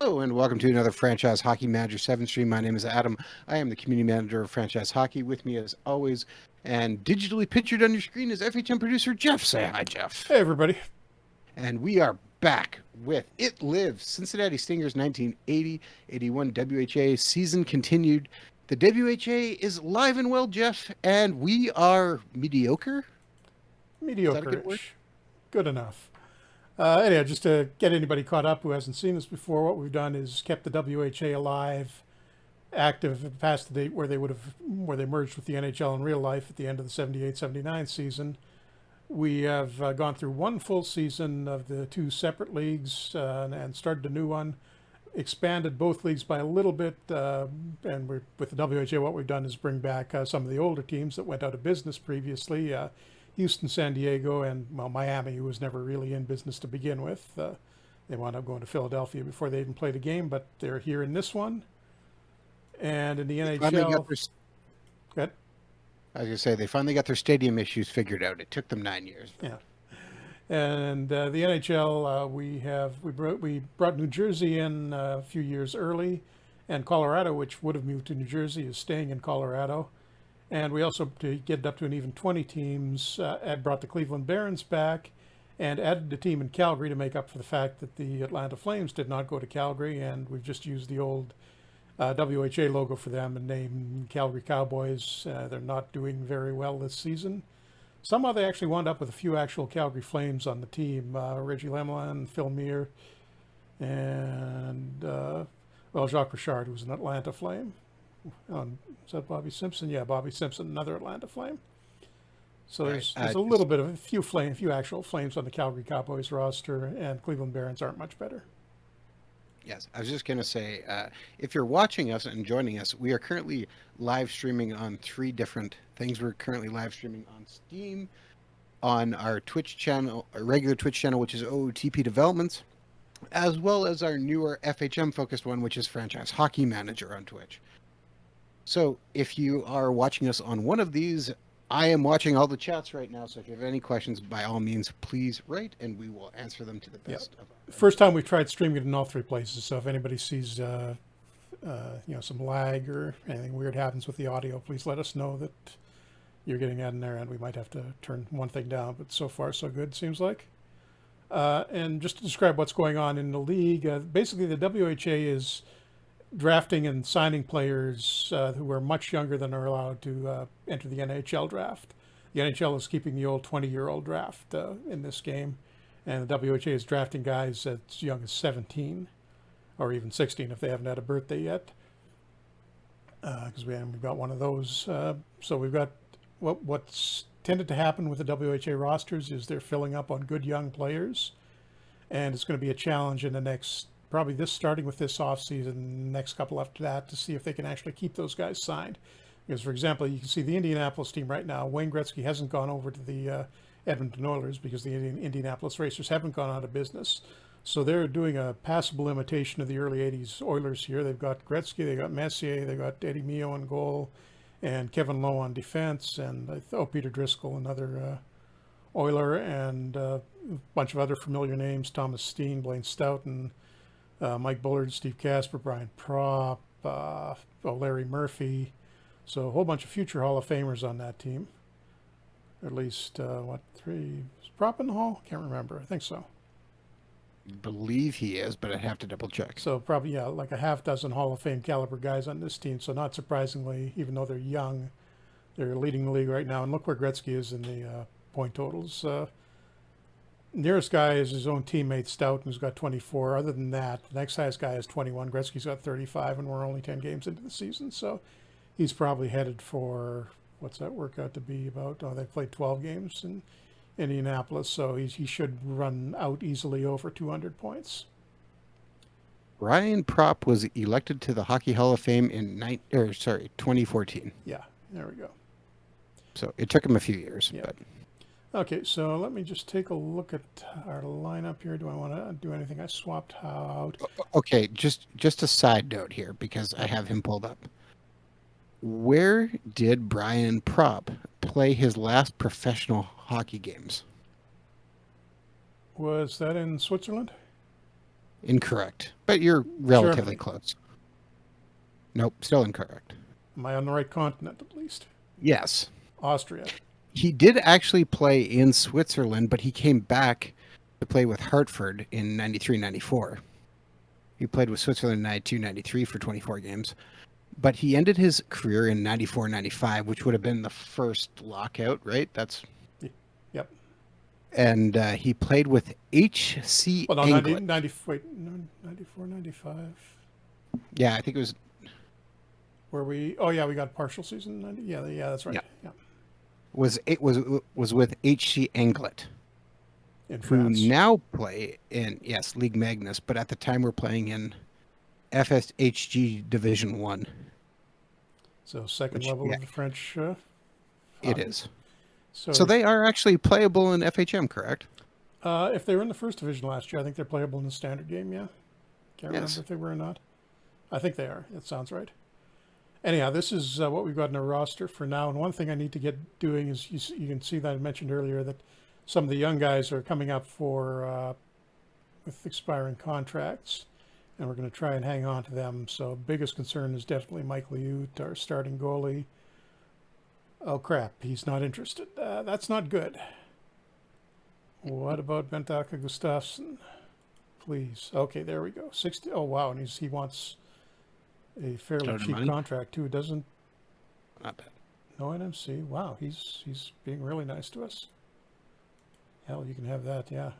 Hello and welcome to another Franchise Hockey Manager 7 stream. My name is Adam. I am the community manager of Franchise Hockey. With me as always and digitally pictured on your screen is FHM producer Jeff. Say hi, Jeff. Hey, everybody. And we are back with It Lives, Cincinnati Stingers 1980-81 WHA season continued. The WHA is live and well, Jeff, and we are mediocre. Mediocre-ish. Good enough. Anyhow, just to get anybody caught up who hasn't seen this before, what we've done is kept the WHA alive, active past the date where they merged with the NHL in real life at the end of the 78-79 season. We have gone through one full season of the two separate leagues and started a new one, expanded both leagues by a little bit, and with the WHA, what we've done is bring back some of the older teams that went out of business previously. Houston, San Diego, and Miami, who was never really in business to begin with. They wound up going to Philadelphia before they even played a game, but they're here in this one. And in the NHL... I was going to say, they finally got their stadium issues figured out. It took them 9 years. Yeah. And the NHL, we brought New Jersey in a few years early, and Colorado, which would have moved to New Jersey, is staying in Colorado. And we also, to get it up to an even 20 teams, brought the Cleveland Barons back and added a team in Calgary to make up for the fact that the Atlanta Flames did not go to Calgary, and we've just used the old WHA logo for them and named Calgary Cowboys. They're not doing very well this season. Somehow they actually wound up with a few actual Calgary Flames on the team. Reggie Lemelin, Phil Meir, and Jacques Richard, who was an Atlanta Flame. Is that Bobby Simpson? Yeah, Bobby Simpson, another Atlanta Flame. So there's a little bit of a few actual Flames on the Calgary Cowboys roster, and Cleveland Barons aren't much better. Yes, I was just going to say, if you're watching us and joining us, we are currently live streaming on 3 different things. We're currently live streaming on Steam, on our Twitch channel, our regular Twitch channel, which is OOTP Developments, as well as our newer FHM-focused one, which is Franchise Hockey Manager on Twitch. So if you are watching us on one of these, I am watching all the chats right now. So if you have any questions, by all means, please write, and we will answer them to the best of our First time we've tried streaming it in all 3 places. So if anybody sees, some lag or anything weird happens with the audio, please let us know that you're getting that in there, and we might have to turn one thing down. But so far, so good, seems like. And just to describe what's going on in the league, basically the WHA is drafting and signing players who are much younger than are allowed to enter the NHL draft. The NHL is keeping the old 20-year-old draft in this game, and the WHA is drafting guys as young as 17 or even 16 if they haven't had a birthday yet, because we've got one of those. So we've got what's tended to happen with the WHA rosters is they're filling up on good young players, and it's going to be a challenge in the next starting with this offseason, next couple after that, to see if they can actually keep those guys signed. Because, for example, you can see the Indianapolis team right now, Wayne Gretzky hasn't gone over to the Edmonton Oilers because the Indianapolis Racers haven't gone out of business. So they're doing a passable imitation of the early 80s Oilers here. They've got Gretzky, they've got Messier, they've got Eddie Mio on goal, and Kevin Lowe on defense, and Peter Driscoll, another Oiler, and a bunch of other familiar names, Thomas Steen, Blaine Stoughton, Mike Bullard, Steve Casper, Brian Propp, Larry Murphy. So a whole bunch of future Hall of Famers on that team. At least, 3? Is Propp in the Hall? Can't remember. I think so. I believe he is, but I'd have to double check. So probably, like a half dozen Hall of Fame caliber guys on this team. So not surprisingly, even though they're young, they're leading the league right now. And look where Gretzky is in the point totals. Nearest guy is his own teammate Stoughton, who's got 24. Other than that, the next highest guy is 21. Gretzky's got 35, and we're only 10 games into the season. So he's probably headed for, what's that work out to be about? Oh, they played 12 games in Indianapolis, so he should run out easily over 200 points. Ryan Propp was elected to the Hockey Hall of Fame in 2014. Yeah, there we go. So it took him a few years. Yeah. But okay, so let me just take a look at our lineup here. Do I want to do anything? I swapped out. Okay, just a side note here, because I have him pulled up. Where did Brian Propp play his last professional hockey games? Was that in Switzerland? Incorrect, but you're relatively Germany. close. Nope, still incorrect. Am I on the right continent at least? Yes. Austria. He did actually play in Switzerland, but he came back to play with Hartford in 93-94. He played with Switzerland in 92-93 for 24 games. But he ended his career in 94-95, which would have been the first lockout, right? That's Yep. and he played with HC Well, no, Anglet. 94, 95. Yeah, I think it was. Where we, oh yeah, we got partial season. 90, yeah, that's right. Yeah, Yeah. was with HC Anglet, In who France. now play in League Magnus, but at the time we're playing in FSHG Division 1. So second Which, level yeah, of the French it hockey. is. So, So they are actually playable in FHM, correct? if they were in the first division last year, I think they're playable in the standard game. Yeah, can't Yes. remember if they were or not. I think they are. It sounds right. Anyhow, this is what we've got in our roster for now. And one thing I need to get doing is you can see that I mentioned earlier that some of the young guys are coming up for with expiring contracts, and we're going to try and hang on to them. So biggest concern is definitely Mike Liut, our starting goalie. Oh crap, he's not interested. That's not good. What about Bentaka Gustafsson? Please. Okay, there we go. 60. Oh wow, and he wants a fairly Load of cheap money. contract too. It doesn't. Not bad. No NMC. Wow, he's being really nice to us. Hell, you can have that, yeah.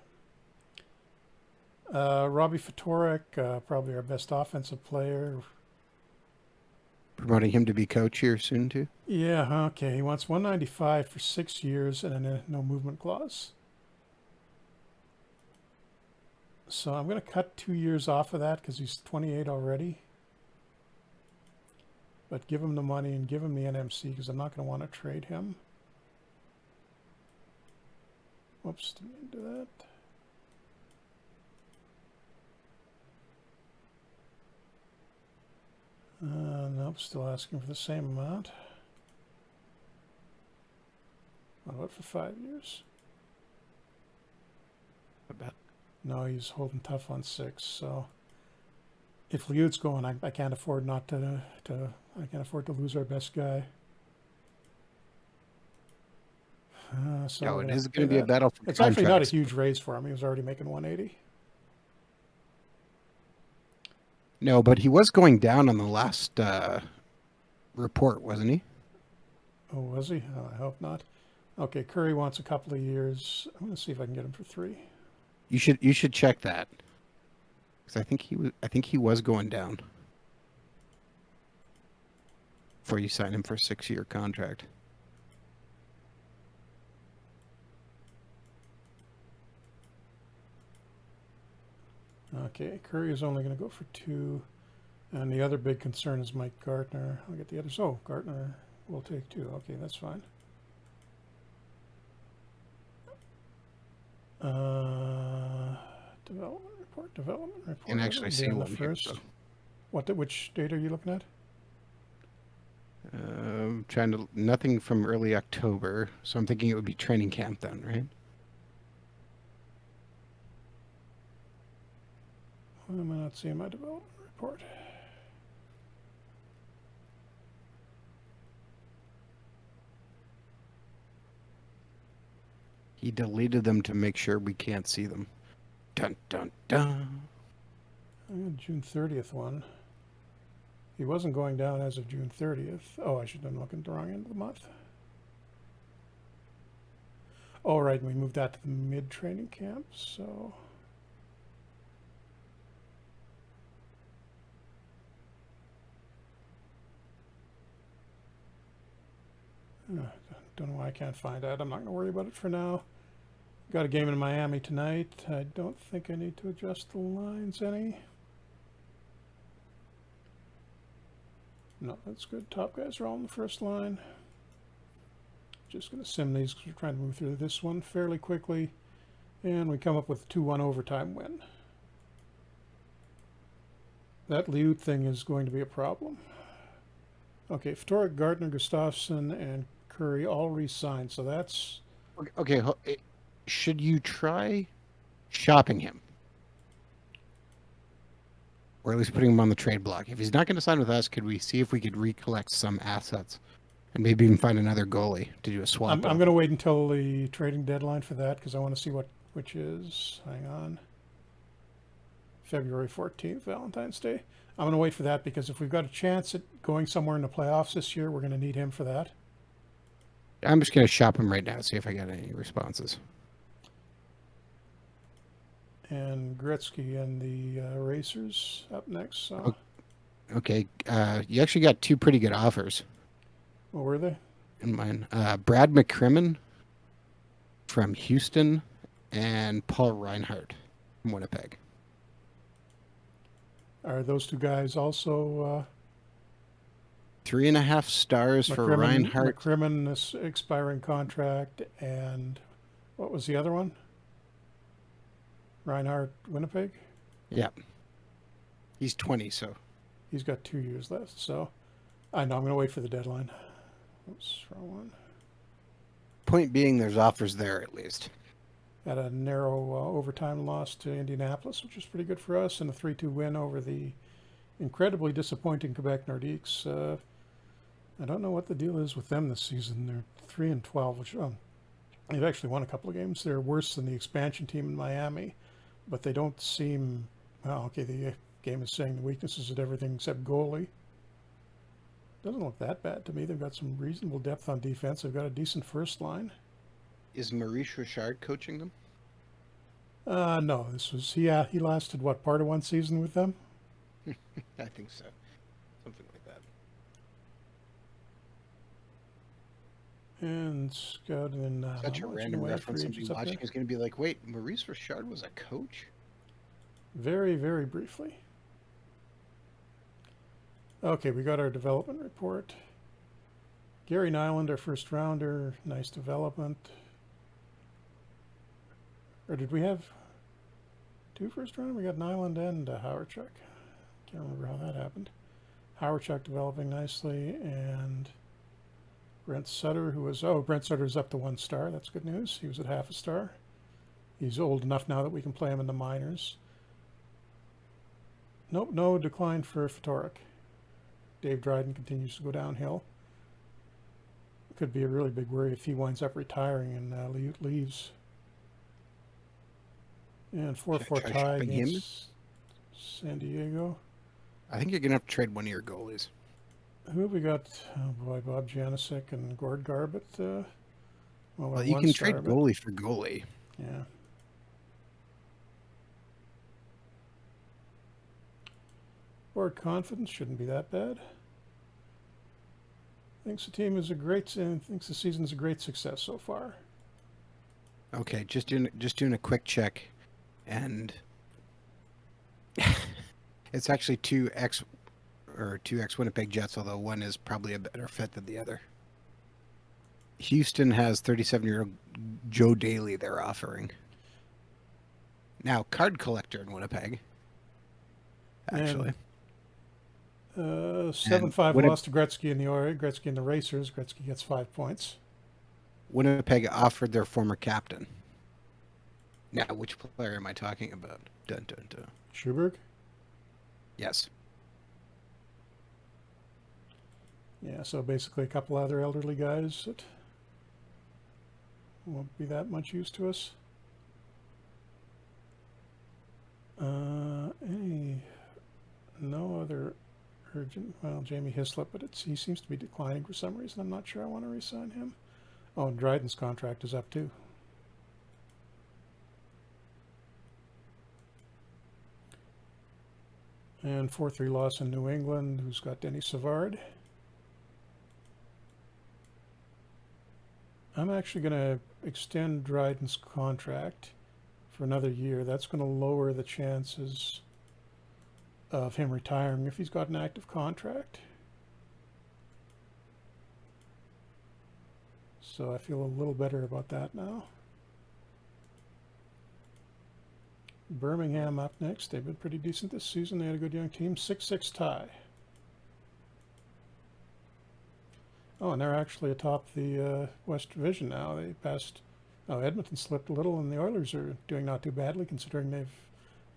Robbie Fatorek, probably our best offensive player. Promoting him to be coach here soon too. Yeah, okay. He wants 195 for 6 years and a no movement clause. So I'm going to cut 2 years off of that because he's 28 already. But give him the money and give him the NMC because I'm not going to want to trade him. Whoops, didn't mean to do that. Nope, still asking for the same amount. What about for 5 years? Not bad. No, he's holding tough on 6. So if Liut's going, I can't afford not to. I can't afford to lose our best guy. So No, it is going going to be a battle for It's actually not a contracts. huge raise for him. He was already making 180. No, but he was going down on the last report, wasn't he? Oh, was he? Oh, I hope not. Okay, Curry wants a couple of years. I'm going to see if I can get him for 3. You should check that because I think he was going down before you sign him for a 6-year contract. Okay, Curry is only going to go for 2. And the other big concern is Mike Gartner. I'll get the others. Oh, Gartner will take 2. Okay, that's fine. Development report. And actually see the one here, first. so. Which date are you looking at? Trying to nothing from early October, so I'm thinking it would be training camp then, right? Why am I not seeing my development report? He deleted them to make sure we can't see them. Dun dun dun. I got June 30th one. He wasn't going down as of June 30th. Oh, I should have been looking at the wrong end of the month. Oh, right, and we moved that to the mid-training camp, so... Don't know why I can't find that. I'm not going to worry about it for now. Got a game in Miami tonight. I don't think I need to adjust the lines any. No, that's good. Top guys are all in the first line. Just going to sim these because we're trying to move through this one fairly quickly. And we come up with a 2-1 overtime win. That Liut thing is going to be a problem. Okay, Fatorek, Gardner, Gustafsson, and Curry all re-signed, so that's... Okay, should you try shopping him? or at least putting him on the trade block. If he's not going to sign with us, could we see if we could recollect some assets and maybe even find another goalie to do a swap I'm of? going to wait until the trading deadline for that because I want to see which is, hang on, February 14th, Valentine's Day. I'm going to wait for that because if we've got a chance at going somewhere in the playoffs this year, we're going to need him for that. I'm just going to shop him right now, see if I got any responses. And Gretzky and the Racers up next. So. Okay, you actually got two pretty good offers. What were they? In mine. Brad McCrimmon from Houston and Paul Reinhardt from Winnipeg. Are those two guys also 3.5 stars for Reinhardt? McCrimmon, this expiring contract, and what was the other one? Reinhardt, Winnipeg? Yeah. He's 20, so. He's got 2 years left, so I know I'm going to wait for the deadline. Oops, wrong one. Point being, there's offers there at least. Had a narrow overtime loss to Indianapolis, which was pretty good for us, and a 3-2 win over the incredibly disappointing Quebec Nordiques. I don't know what the deal is with them this season. They're 3-12, which they've actually won a couple of games. They're worse than the expansion team in Miami, but they don't seem, well, okay, the game is saying the weaknesses at everything except goalie. Doesn't look that bad to me. They've got some reasonable depth on defense. They've got a decent first line. Is Maurice Richard coaching them? No, this was, he lasted, what, part of one season with them? I think so. Something like that. And Scott and Such a random reference. Somebody watching is going to be like, wait, Maurice Richard was a coach? Very, very briefly. Okay, we got our development report. Gary Nyland, our first rounder, nice development. Or did we have 2 first rounders? We got Nyland and Howarchuk. Can't remember how that happened. Howarchuk developing nicely, and Brent Sutter, who was, Brent Sutter's up to 1 star. That's good news. He was at half a star. He's old enough now that we can play him in the minors. Nope, no decline for Fatorek. Dave Dryden continues to go downhill. Could be a really big worry if he winds up retiring and leaves. And 4-4 tie against San Diego. I think you're going to have to trade one of your goalies. Who have we got? Oh boy, Bob Janicek and Gord Garbett. Well, you can trade goalie for goalie. Yeah. Board confidence shouldn't be that bad. Thinks the team is thinks the season is a great success so far. Okay, just doing a quick check, and it's actually two ex Winnipeg Jets, although one is probably a better fit than the other. Houston has 37-year-old Joe Daly they're offering. Now, card collector in Winnipeg, actually. 7-5 loss to Gretzky and the Racers. Gretzky gets 5 points. Winnipeg offered their former captain. Now, which player am I talking about? Dun, dun, dun. Schuberg? Yes. Yeah, so basically a couple other elderly guys that won't be that much use to us. No other urgent, well, Jamie Hislop, but he seems to be declining for some reason. I'm not sure I want to re-sign him. Oh, and Dryden's contract is up too. And 4-3 loss in New England. Who's got Denny Savard? I'm actually going to extend Dryden's contract for another year. That's going to lower the chances of him retiring if he's got an active contract. So I feel a little better about that now. Birmingham up next. They've been pretty decent this season. They had a good young team. 6-6 tie. Oh, and they're actually atop the West Division now. They passed. Oh, Edmonton slipped a little, and the Oilers are doing not too badly considering they've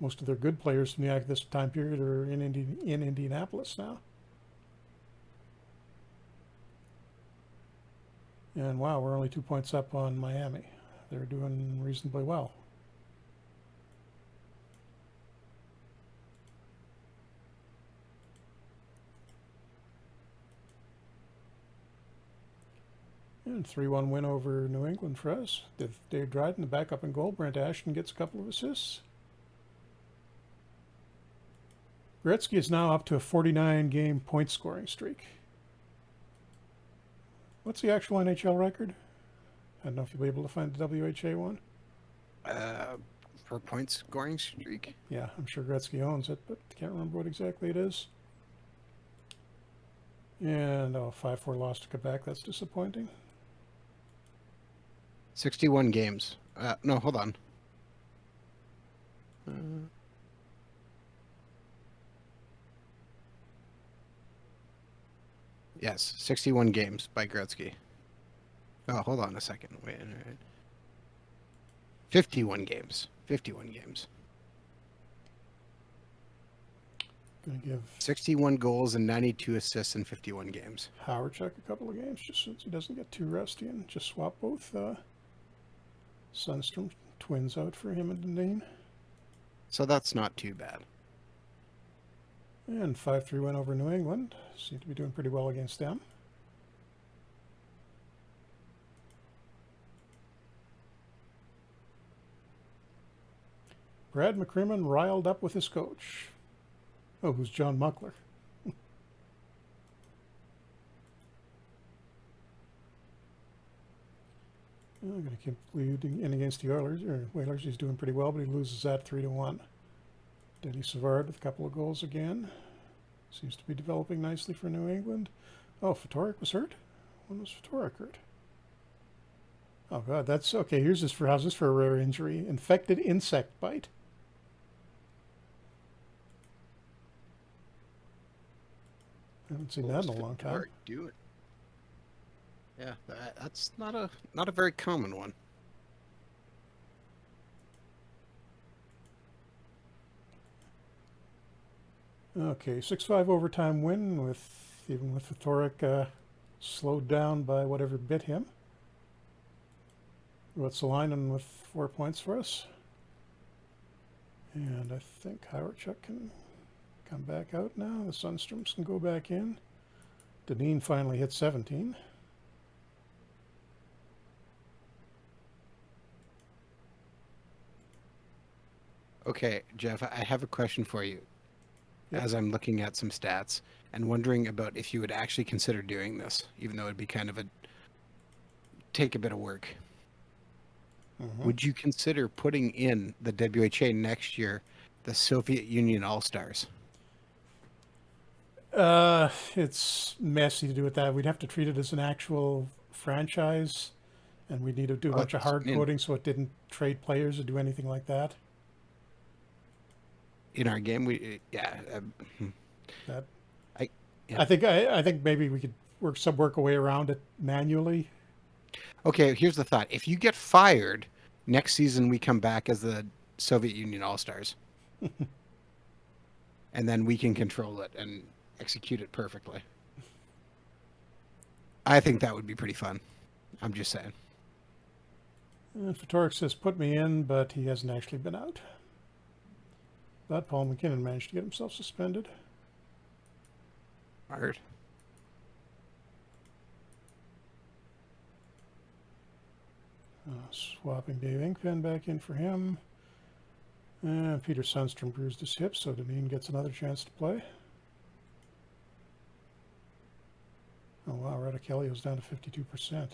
most of their good players from this time period are in Indianapolis now. And wow, we're only 2 points up on Miami. They're doing reasonably well. And 3-1 win over New England for us. Dave Dryden, the backup in goal. Brent Ashton gets a couple of assists. Gretzky is now up to a 49-game point scoring streak. What's the actual NHL record? I don't know if you'll be able to find the WHA one. For point scoring streak? Yeah, I'm sure Gretzky owns it, but I can't remember what exactly it is. And 5-4 loss to Quebec. That's disappointing. 61 games. No, hold on. Yes, 61 games by Gretzky. Oh, hold on a second. Wait. 51 games. 51 games. Going to give 61 goals and 92 assists in 51 games. Hawerchuk a couple of games just so he doesn't get too rusty, and just swap both Sundstrom twins out for him and Dineen. So that's not too bad. And 5-3 win over New England. Seem to be doing pretty well against them. Brad McCrimmon riled up with his coach. Oh, who's John Muckler? I'm going to keep leading in against the Whalers. He's doing pretty well, but he loses that 3-1. Denny Savard with a couple of goals again. Seems to be developing nicely for New England. Oh, Fatorek was hurt? When was Fatorek hurt? Oh, God, that's... Okay, how's this for a rare injury? Infected insect bite. I haven't seen that in a long time. Do it. Yeah, that's not a very common one. Okay, 6-5 overtime win even with Fatorek slowed down by whatever bit him. Ruotsalainen with 4 points for us. And I think Hawerchuk can come back out now. The Sunstroms can go back in. Dineen finally hit 17. Okay, Jeff, I have a question for you. Yep. As I'm looking at some stats and wondering about if you would actually consider doing this, even though it'd be kind of take a bit of work. Mm-hmm. Would you consider putting in the WHA next year the Soviet Union All-Stars? It's messy to do with that. We'd have to treat it as an actual franchise, and we'd need to do a bunch of hard coding so it didn't trade players or do anything like that. In our game, I think maybe we could work a way around it manually. Okay, here's the thought. If you get fired, next season we come back as the Soviet Union All-Stars. And then we can control it and execute it perfectly. I think that would be pretty fun. I'm just saying. And Fatorek says, put me in, but he hasn't actually been out. But Paul McKinnon managed to get himself suspended. Fired. Swapping Dave Inkpen back in for him. And Peter Sundstrom bruised his hip, so Dineen gets another chance to play. Oh wow, Radicchio was down to 52%.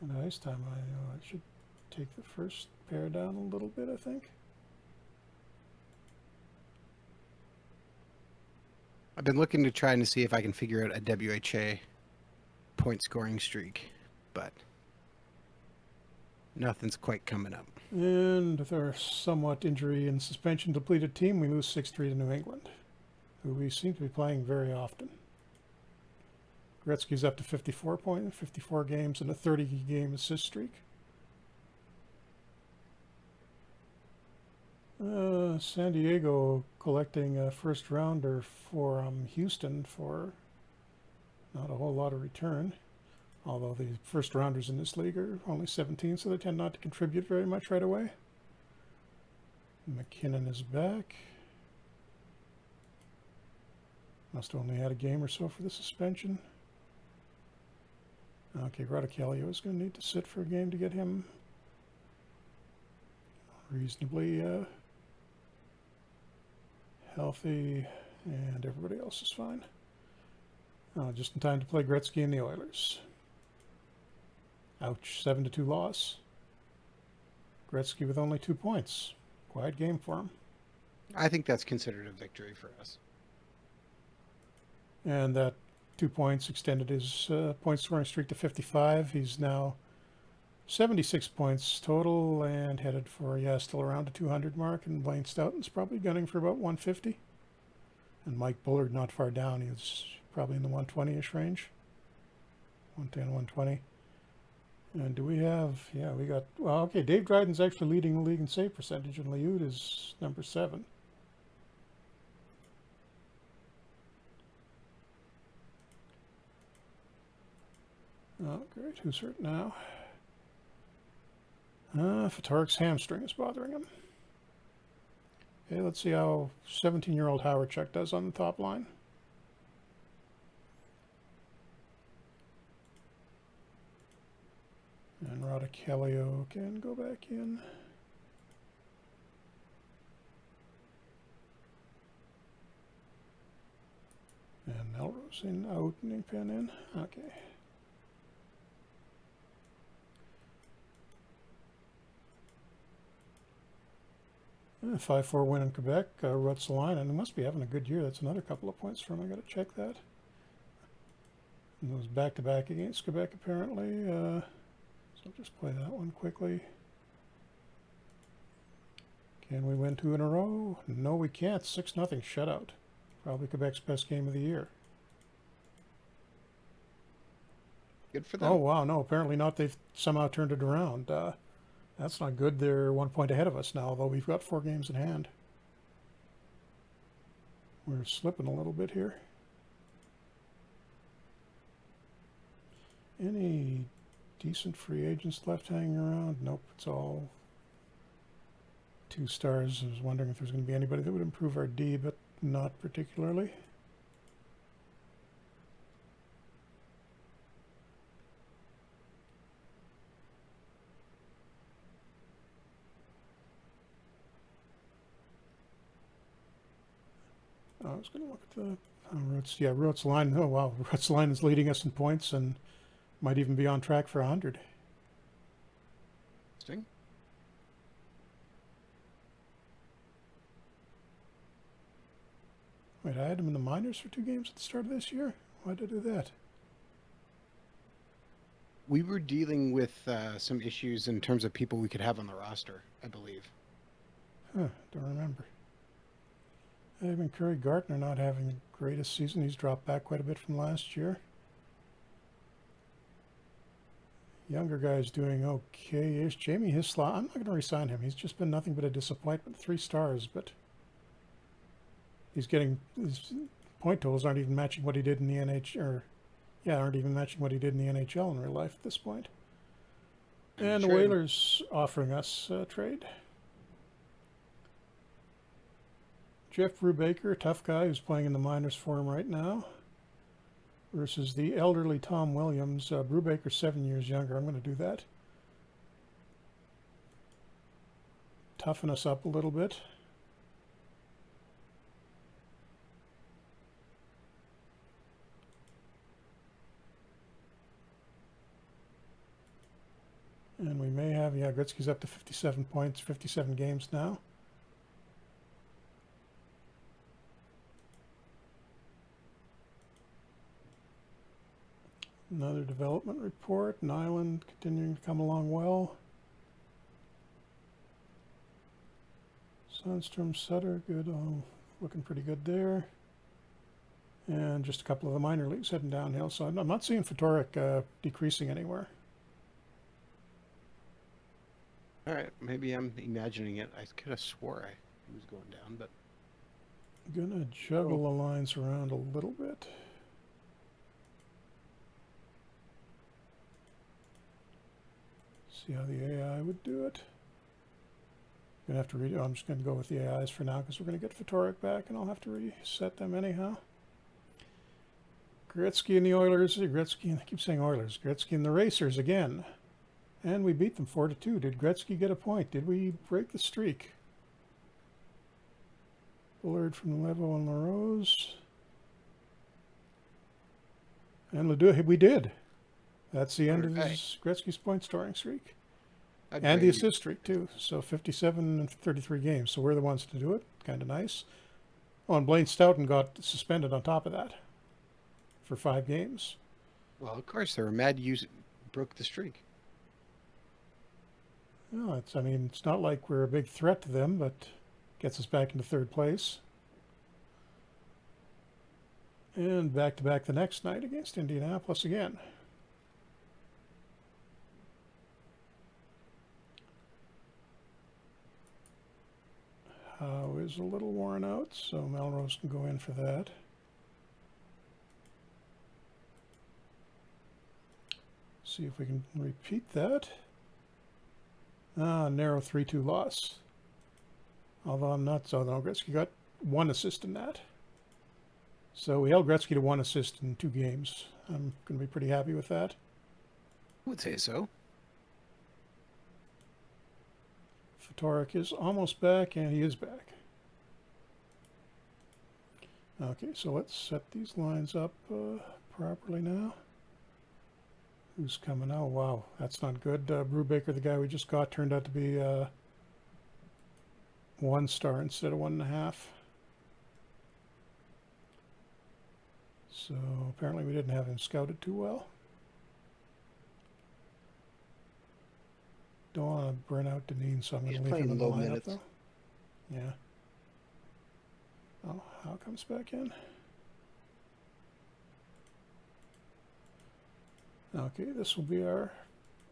And ice time, I should take the first pair down a little bit, I think. I've been looking to try and see if I can figure out a WHA point scoring streak, but nothing's quite coming up. And with our somewhat injury and suspension depleted team, we lose 6-3 to New England, who we seem to be playing very often. Gretzky's up to 54 games and a 30-game assist streak. San Diego collecting a first rounder for Houston for not a whole lot of return. Although the first rounders in this league are only 17, so they tend not to contribute very much right away. McKinnon is back. Must have only had a game or so for the suspension. Okay, Radicchio is going to need to sit for a game to get him reasonably healthy, and everybody else is fine. Just in time to play Gretzky and the Oilers. Ouch, 7-2 loss. Gretzky with only 2 points. Quiet game for him. I think that's considered a victory for us. And that 2 points extended his point scoring streak to 55. He's now 76 points total and headed for, still around the 200 mark. And Blaine Stoughton's probably gunning for about 150. And Mike Bullard not far down. He's probably in the 120-ish range. 110, 120. And do we have, we got, well, okay, Dave Dryden's actually leading the league in save percentage, and Liud is number 7. Oh, great. Who's hurt now? Fatorek's hamstring is bothering him. Okay, let's see how 17-year-old Hawerchuk does on the top line. And Radicchio can go back in. And Melrose in, opening pin in. Okay. 5-4 win in Quebec. Ruotsalainen, they must be having a good year. That's another couple of points for him. I got to check that. And it was back-to-back against Quebec, apparently. So I'll just play that one quickly. Can we win 2 in a row? No, we can't. 6-0 shutout. Probably Quebec's best game of the year. Good for them. Oh, wow. No, apparently not. They've somehow turned it around. That's not good. They're 1 point ahead of us now, although we've got 4 games in hand. We're slipping a little bit here. Any decent free agents left hanging around? Nope, it's all 2 stars. I was wondering if there's going to be anybody that would improve our D, but not particularly. I was going to look at the Ruotsalainen. Oh, wow. Ruotsalainen is leading us in points and might even be on track for 100. Interesting. Wait, I had him in the minors for 2 games at the start of this year? Why did I do that? We were dealing with some issues in terms of people we could have on the roster, I believe. Huh, don't remember. Even Curry Gartner not having the greatest season. He's dropped back quite a bit from last year. Younger guy's doing okay-ish. Jamie Hislop, I'm not going to resign him. He's just been nothing but a disappointment. 3 stars, but he's getting, his point totals aren't even matching what he did in the NHL, aren't even matching what he did in the NHL in real life at this point. And the Whalers offering us a trade. Jeff Brubaker, tough guy who's playing in the minors for him right now, versus the elderly Tom Williams. Brubaker's 7 years younger. I'm going to do that. Toughen us up a little bit. And we may have, Gretzky's up to 57 points, 57 games now. Another development report. Nyland continuing to come along well. Sundstrom, Sutter, good. Looking pretty good there. And just a couple of the minor leagues heading downhill. So I'm not seeing Fatorek decreasing anywhere. All right, maybe I'm imagining it. I could have swore who's going down, but Gonna juggle the lines around a little bit. See how the AI would do it. Gonna have to I'm just gonna go with the AIs for now because we're gonna get Fatorek back, and I'll have to reset them anyhow. Gretzky and the Oilers. Gretzky and I keep saying Oilers. Gretzky and the Racers again, and we beat them 4-2. Did Gretzky get a point? Did we break the streak? Bullard from Levo and Melrose. And Ledoux, we did. That's the end of his Gretzky's point scoring streak. And the assist streak, too. So 57 and 33 games. So we're the ones to do it. Kind of nice. Oh, and Blaine Stoughton got suspended on top of that for 5 games. Well, of course, they were mad you broke the streak. No, I mean, it's not like we're a big threat to them, but gets us back into 3rd place. And back-to-back the next night against Indianapolis again. Howe is a little worn out, so Melrose can go in for that. See if we can repeat that. Narrow 3-2 loss. Although I'm not so, no, Gretzky got 1 assist in that. So we held Gretzky to 1 assist in 2 games. I'm going to be pretty happy with that. I would say so. Fatorek is almost back, and he is back. Okay, so let's set these lines up properly now. Who's coming out? Wow, that's not good. Brubaker, the guy we just got, turned out to be 1 star instead of 1.5. So apparently we didn't have him scouted too well. Don't want to burn out Deneen, so I'm going to leave him in the lineup, though. Yeah. Oh, Howe comes back in. Okay, this will be our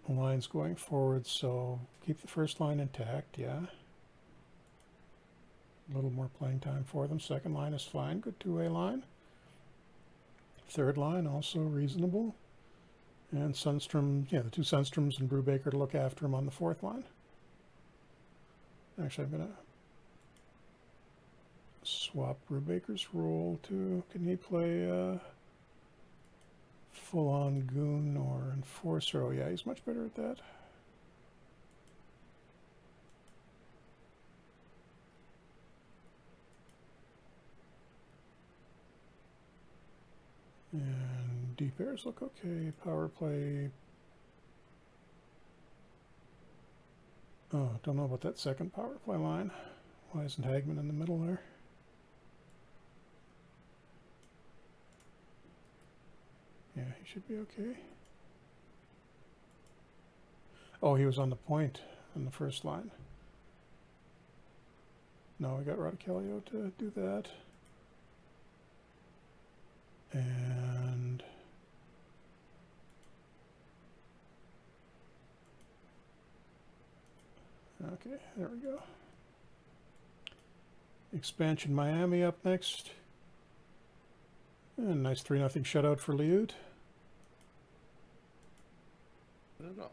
lines going forward, so keep the first line intact, yeah. A little more playing time for them. Second line is fine, good 2-way line. Third line, also reasonable. And Sundstrom, yeah, the 2 Sunstroms and Brubaker to look after him on the 4th line. Actually, I'm going to swap Brubaker's role to, can he play full-on goon or enforcer? Oh, yeah, he's much better at that. And deep airs look okay. Power play. Oh, don't know about that second power play line. Why isn't Hagman in the middle there? Yeah, he should be okay. Oh, he was on the point on the first line. No, we got Radicchio to do that. And okay, there we go. Expansion Miami up next. And nice 3-0 shutout for Liut. Not at all.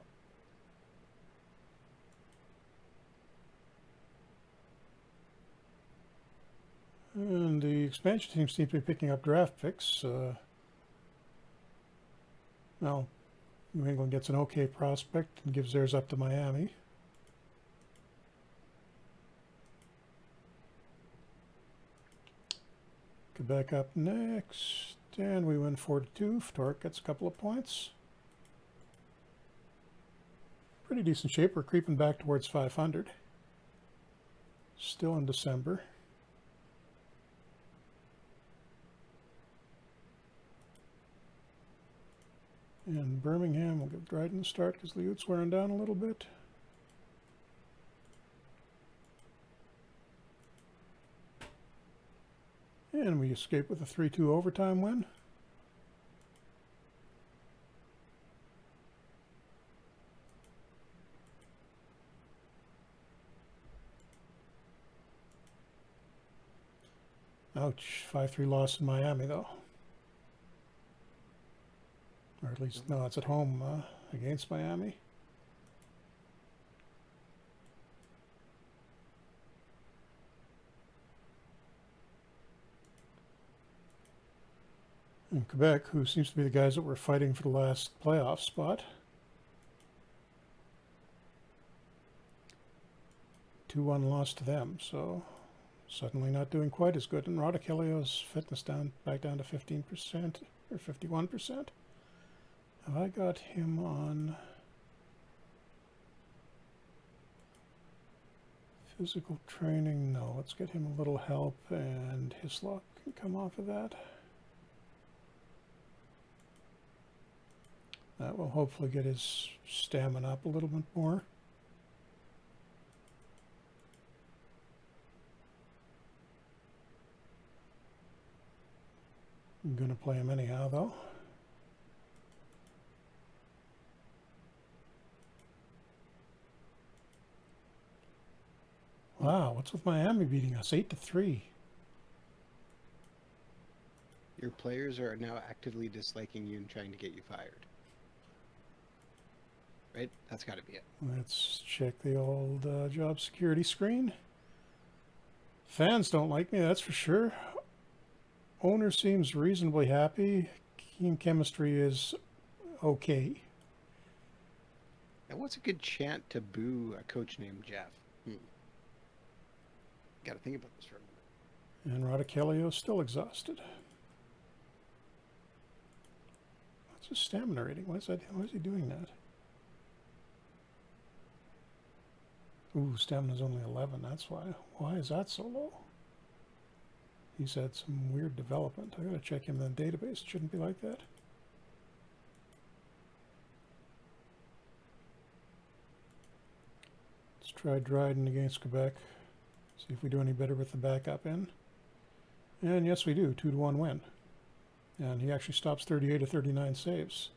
And the expansion team seems to be picking up draft picks. Well, New England gets an okay prospect and gives theirs up to Miami. Quebec up next, and we win 4-2. Fatorek gets a couple of points. Pretty decent shape. We're creeping back towards 500. Still in December. And Birmingham, we'll give Dryden a start because Liut's wearing down a little bit. And we escape with a 3-2 overtime win. Ouch. 5-3 loss in Miami, though. Or at least, no, it's at home against Miami. And Quebec, who seems to be the guys that were fighting for the last playoff spot. 2-1 loss to them, so suddenly not doing quite as good. And Rodichelio's fitness back down to 15% or 51%. Have I got him on physical training? No, let's get him a little help, and Hislop can come off of that. That will hopefully get his stamina up a little bit more. I'm going to play him anyhow, though. Wow, what's with Miami beating us 8-3? Your players are now actively disliking you and trying to get you fired. Right? That's got to be it. Let's check the old job security screen. Fans don't like me, that's for sure. Owner seems reasonably happy. Team chemistry is okay. Now, what's a good chant to boo a coach named Jeff? Got to think about this for a minute. And Rodichelio still exhausted. What's his stamina rating? Why is he doing that? Ooh, stamina's only 11. That's why. Why is that so low? He's had some weird development. I gotta check him in the database. It shouldn't be like that. Let's try Dryden against Quebec. See if we do any better with the backup in. And yes, we do. 2-1 win. And he actually stops 38 of 39 saves.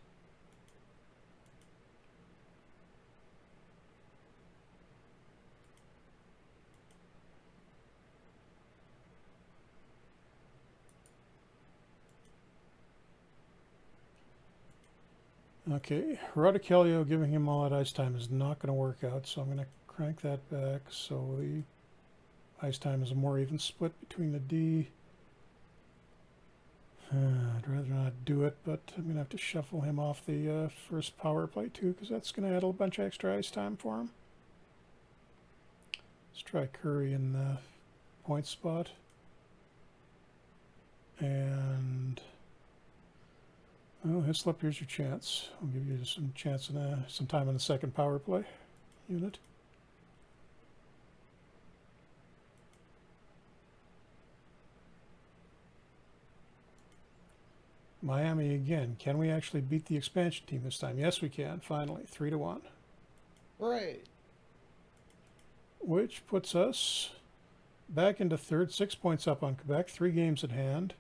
Okay, Rodichelio giving him all that ice time is not going to work out, so I'm going to crank that back so the ice time is a more even split between the D. I'd rather not do it, but I'm going to have to shuffle him off the first power play too, because that's going to add a bunch of extra ice time for him. Let's try Curry in the point spot. And oh, Hislop, here's your chance. I'll give you some chance in some time in the second power play unit. Miami again. Can we actually beat the expansion team this time? Yes, we can. Finally, 3-1. Right. Which puts us back into third, 6 points up on Quebec, 3 games at hand,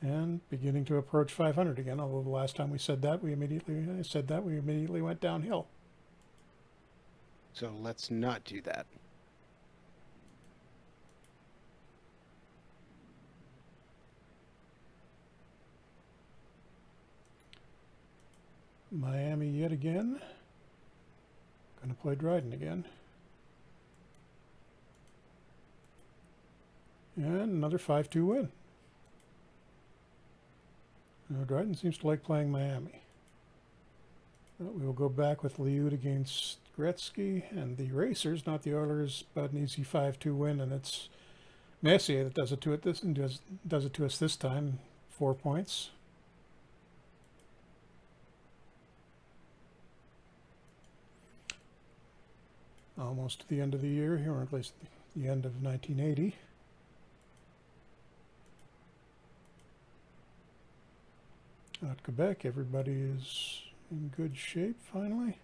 and beginning to approach 500 again. Although the last time we said that, we immediately went downhill. So let's not do that. Miami yet again. Going to play Dryden again. And another 5-2 win. Now, Dryden seems to like playing Miami. But we will go back with Liud against Gretzky and the Racers, not the Oilers, but an easy 5-2 win. And it's Messier that does it to it this and does it to us this time. 4 points. Almost to the end of the year, or at least the end of 1980. At Quebec, everybody is in good shape finally.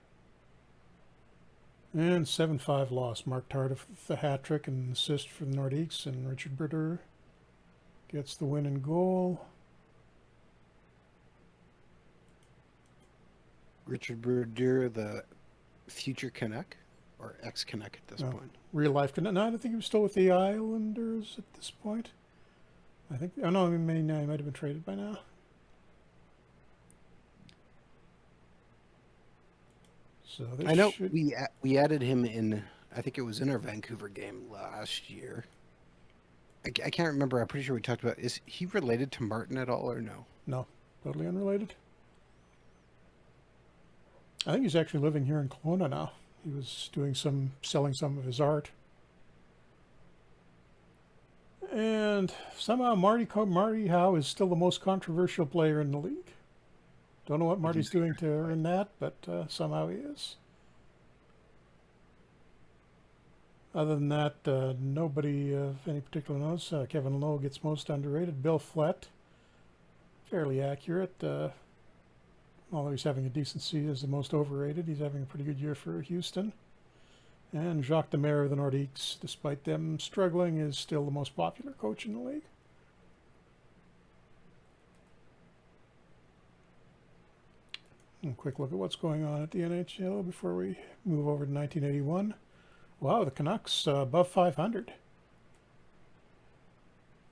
And 7-5 loss. Mark Tardif with the hat trick and assist for the Nordiques, and Richard Brodeur gets the win and goal. Richard Brodeur, the future Canuck, or ex-Canuck at this point. Real life Canuck. No, I don't think he was still with the Islanders at this point. I think. Oh no, he might have been traded by now. So this I know should. we added him in. I think it was in our Vancouver game last year. I can't remember. I'm pretty sure we talked about. Is he related to Martin at all, or no? No, totally unrelated. I think he's actually living here in Kelowna now. He was selling some of his art. And somehow Marty Howe is still the most controversial player in the league. Don't know what Marty's doing to earn that, but somehow he is. Other than that, nobody of any particular notice. Kevin Lowe gets most underrated. Bill Flett, fairly accurate. Although he's having a decent season, is the most overrated. He's having a pretty good year for Houston. And Jacques Demers of the Nordiques, despite them struggling, is still the most popular coach in the league. A quick look at what's going on at the NHL before we move over to 1981. Wow, the Canucks above 500.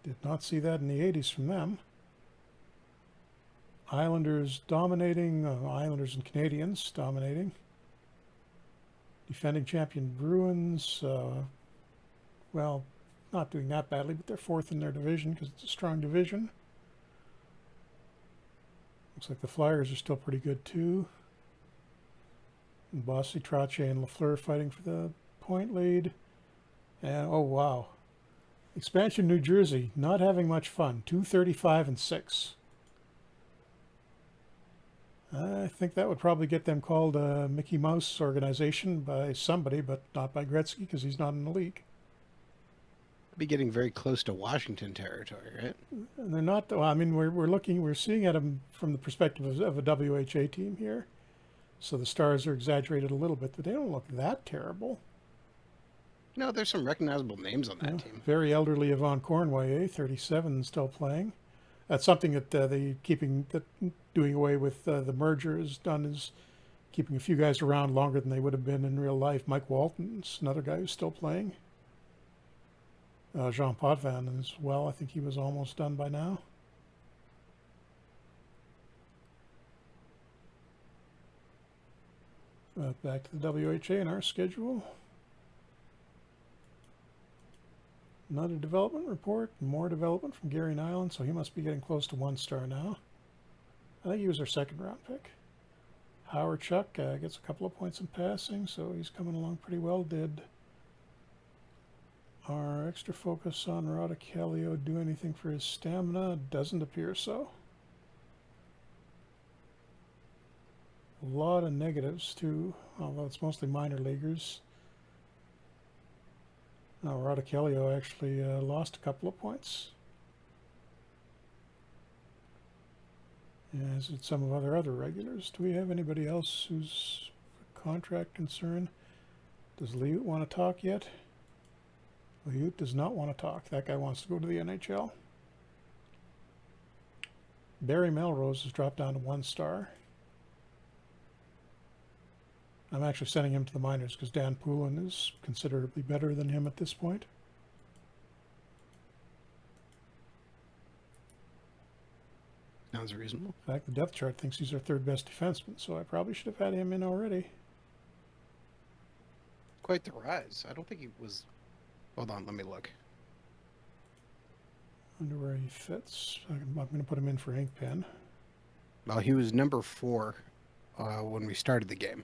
Did not see that in the 80s from them. Islanders dominating, Islanders and Canadians dominating. Defending champion Bruins, well, not doing that badly, but they're fourth in their division because it's a strong division. Looks like the Flyers are still pretty good too. And Bossy, Trottier, and Lafleur fighting for the point lead. And oh wow, expansion New Jersey not having much fun. 235-6. I think that would probably get them called a Mickey Mouse organization by somebody, but not by Gretzky because he's not in the league. Be getting very close to Washington territory, right? And they're not. Well, I mean, we're seeing at them from the perspective of a WHA team here. So the stars are exaggerated a little bit, but they don't look that terrible. No, there's some recognizable names on that team. Very elderly Yvonne Cornway, 37, still playing. That's something that doing away with the merger has done, is keeping a few guys around longer than they would have been in real life. Mike Walton's another guy who's still playing. Jean Potvin as well. I think he was almost done by now. Back to the WHA in our schedule. Another development report, more development from Gary Nyland, so he must be getting close to 1 star now. I think he was our 2nd round pick. Howard Chuck gets a couple of points in passing, so he's coming along pretty well. Did our extra focus on Rodichelio do anything for his stamina? Doesn't appear so. A lot of negatives too, although it's mostly minor leaguers. Now, Rodichelio actually lost a couple of points, as did some of other regulars. Do we have anybody else who's a contract concern? Does Liut want to talk yet? Liut does not want to talk. That guy wants to go to the NHL. Barry Melrose has dropped down to 1 star. I'm actually sending him to the minors because Dan Poulin is considerably better than him at this point. Sounds reasonable. In fact, the depth chart thinks he's our 3rd best defenseman, so I probably should have had him in already. Quite the rise. I don't think he was... Hold on, let me look. Wonder where he fits. I'm going to put him in for ink pen. Well, he was number 4 when we started the game.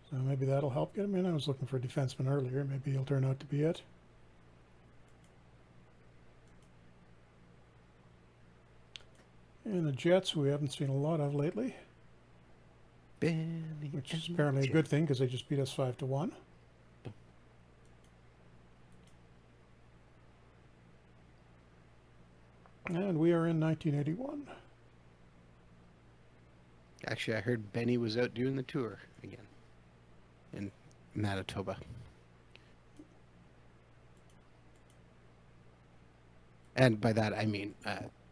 So maybe that'll help get him in. I was looking for a defenseman earlier. Maybe he'll turn out to be it. And the Jets, who we haven't seen a lot of lately. Which is apparently a good thing because they just beat us 5-1. And we are in 1981. Actually, I heard Benny was out doing the tour again in Manitoba. And by that, I mean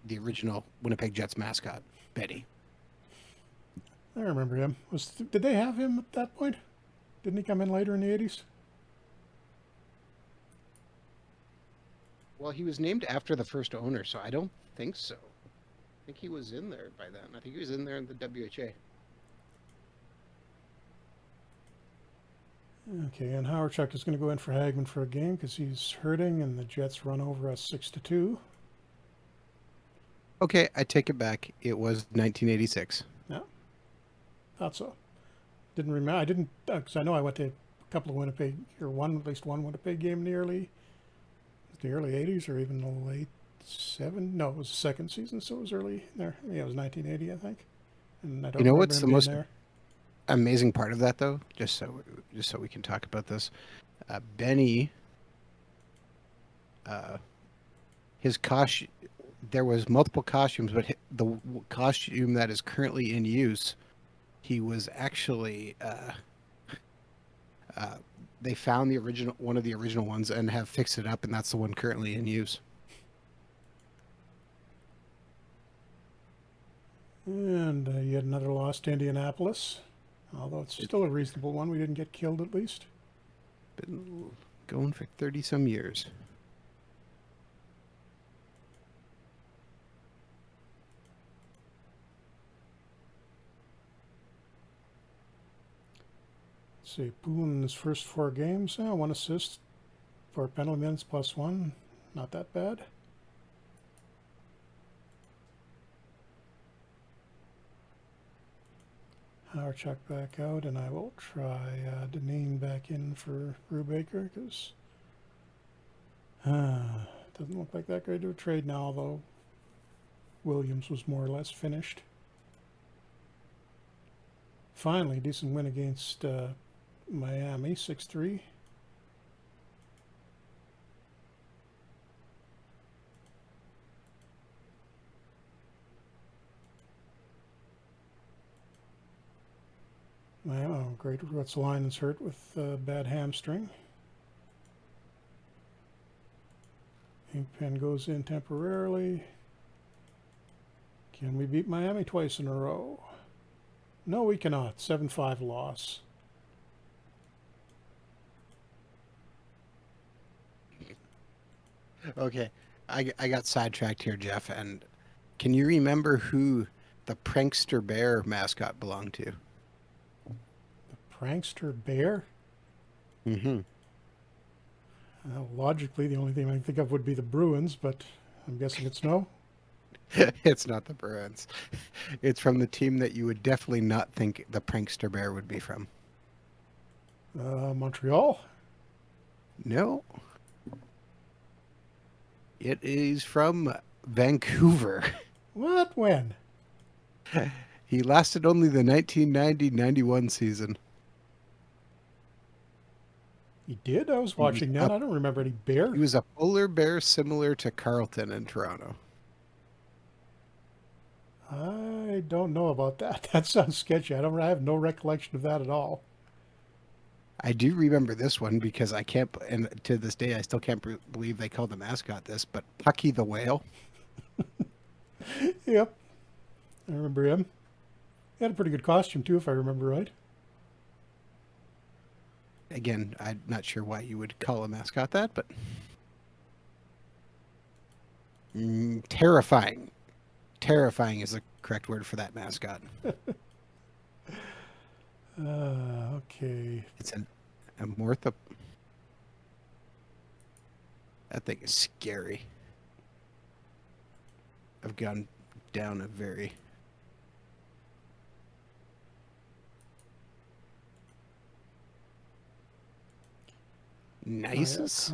the original Winnipeg Jets mascot, Benny. I remember him. Did they have him at that point? Didn't he come in later in the 80s? Well, he was named after the first owner, so I don't think so. I think he was in there by then. I think he was in there in the WHA. Okay, and Howard is going to go in for Hagman for a game because he's hurting, and the Jets run over us 6-2. Okay, I take it back. It was 1986. Yeah, thought so. Didn't remember. I didn't because I know I went to a couple of Winnipeg, or at least one Winnipeg game in the early 80s, or even the late No, it was the second season, so it was early there. Yeah, it was 1980, I think. And I don't You know remember what's him the being most there. amazing part of that, though? Just so we can talk about this. Benny, his costume. There was multiple costumes, but the costume that is currently in use, he was actually. They found one of the original ones, and have fixed it up, and that's the one currently in use. And yet another loss to Indianapolis, although it's still a reasonable one. We didn't get killed at least. Been going for 30 some years. Let's see, Poole in his first 4 games, 1 assist, 4 penalty minutes plus 1. Not that bad. Howard back out, and I will try Deneen back in for Brubaker because doesn't look like that great of a trade now, although Williams was more or less finished. Finally, decent win against Miami, 6-3. Oh, great. Ruotsalainen's hurt with bad hamstring. Inkpen goes in temporarily. Can we beat Miami twice in a row? No, we cannot. 7-5 loss. Okay, I got sidetracked here, Jeff. And can you remember who the Prankster Bear mascot belonged to? Prankster Bear? Mm-hmm. Logically, the only thing I can think of would be the Bruins, but I'm guessing it's no. It's not the Bruins. It's from the team that you would definitely not think the Prankster Bear would be from. Montreal? No. It is from Vancouver. What? When? He lasted only the 1990-91 season. He did? I was watching that. I don't remember any bear. He was a polar bear similar to Carlton in Toronto. I don't know about that. That sounds sketchy. I have no recollection of that at all. I do remember this one because I can't, and to this day, I still can't believe they called the mascot this, but Pucky the Whale. Yep. I remember him. He had a pretty good costume, too, if I remember right. Again, I'm not sure why you would call a mascot that, but terrifying. Terrifying is the correct word for that mascot. Okay. It's a mortho. That thing is scary. I've gone down a very nice.